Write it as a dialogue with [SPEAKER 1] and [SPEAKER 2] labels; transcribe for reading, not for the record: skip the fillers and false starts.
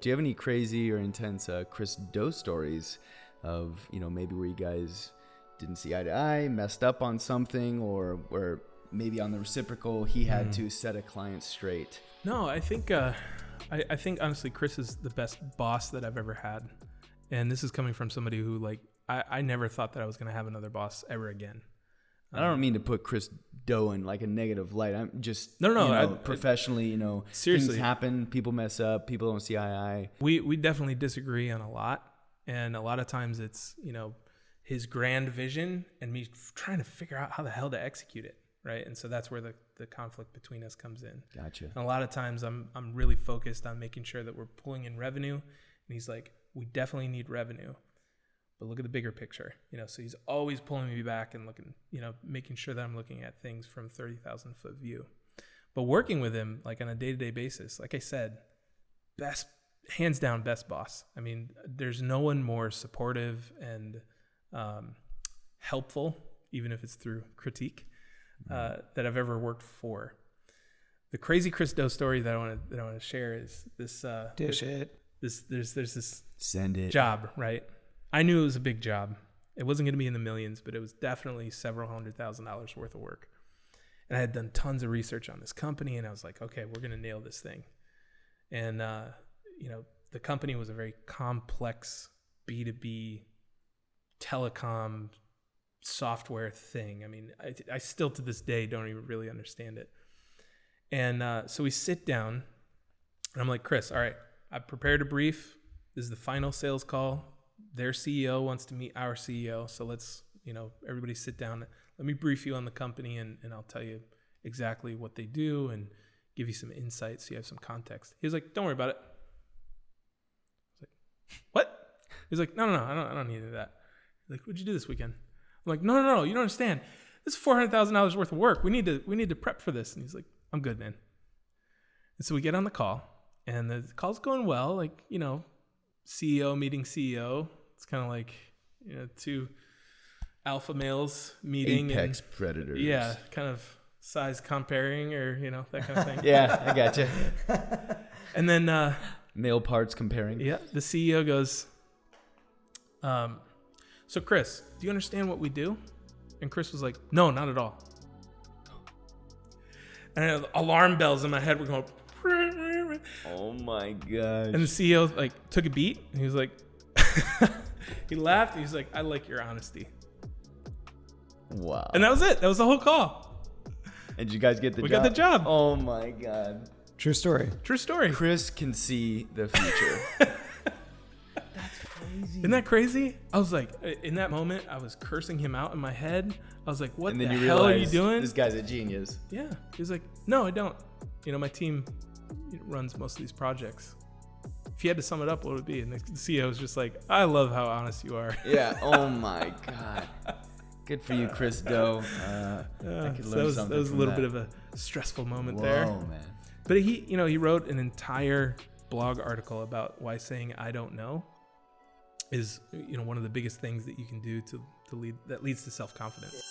[SPEAKER 1] Do you have any crazy or intense Chris Do stories of, maybe where you guys didn't see eye to eye, messed up on something, or where maybe on the reciprocal he had to set a client straight?
[SPEAKER 2] No, I think I think honestly Chris is the best boss that I've ever had. And this is coming from somebody who I never thought that I was going to have another boss ever again.
[SPEAKER 1] I don't mean to put Chris Do in like a negative light. I'm just professionally,
[SPEAKER 2] seriously,
[SPEAKER 1] things happen, people mess up, people don't see eye to eye.
[SPEAKER 2] We definitely disagree on a lot, and a lot of times it's his grand vision and me trying to figure out how the hell to execute it, right? And so that's where the conflict between us comes in.
[SPEAKER 1] Gotcha.
[SPEAKER 2] And a lot of times I'm really focused on making sure that we're pulling in revenue, and he's like, we definitely need revenue, but look at the bigger picture, so he's always pulling me back and looking, making sure that I'm looking at things from 30,000 foot view. But working with him like on a day-to-day basis, like I said, hands down best boss. I mean, there's no one more supportive and helpful, even if it's through critique, that I've ever worked for. The crazy Chris Do story that I want to share is this. There's this
[SPEAKER 1] Send it
[SPEAKER 2] job, right? I knew it was a big job. It wasn't going to be in the millions, but it was definitely several $100,000 worth of work. And I had done tons of research on this company, and I was like, okay, we're going to nail this thing. And, the company was a very complex B2B telecom software thing. I mean, I still to this day don't even really understand it. And so we sit down, and I'm like, Chris, all right, I've prepared a brief. This is the final sales call. Their CEO wants to meet our CEO. So let's, everybody sit down. Let me brief you on the company, and I'll tell you exactly what they do and give you some insights so you have some context. He was like, don't worry about it. I was like, what? He's like, no, I don't need any of that. He's like, what'd you do this weekend? I'm like, no, you don't understand. This is $400,000 worth of work. We need to prep for this. And he's like, I'm good, man. And so we get on the call, and the call's going well. Like, CEO meeting CEO. It's kind of like, two alpha males meeting.
[SPEAKER 1] Apex predators.
[SPEAKER 2] Yeah, kind of size comparing or, that kind of thing.
[SPEAKER 1] Yeah, I gotcha.
[SPEAKER 2] And then...
[SPEAKER 1] male parts comparing.
[SPEAKER 2] Yeah, the CEO goes, so Chris, do you understand what we do? And Chris was like, no, not at all. And alarm bells in my head were going...
[SPEAKER 1] Oh my gosh.
[SPEAKER 2] And the CEO took a beat, and he was like, he laughed, and he's like, I like your honesty.
[SPEAKER 1] Wow.
[SPEAKER 2] And that was it. That was the whole call.
[SPEAKER 1] And did you guys get the job?
[SPEAKER 2] We got the job.
[SPEAKER 1] Oh my God.
[SPEAKER 3] True story.
[SPEAKER 1] Chris can see the future. That's crazy.
[SPEAKER 2] Isn't that crazy? I was like, in that moment, I was cursing him out in my head. I was like, what the hell are you doing?
[SPEAKER 1] This guy's a genius.
[SPEAKER 2] Yeah. He was like, no, I don't. My team runs most of these projects. If you had to sum it up, what would it be? And the CEO was just like, I love how honest you are.
[SPEAKER 1] Yeah. Oh my God. Good for you, Chris Do. I could learn something.
[SPEAKER 2] That was a little bit of a stressful moment there.
[SPEAKER 1] Oh man.
[SPEAKER 2] But he wrote an entire blog article about why saying I don't know is one of the biggest things that you can do to lead that leads to self-confidence.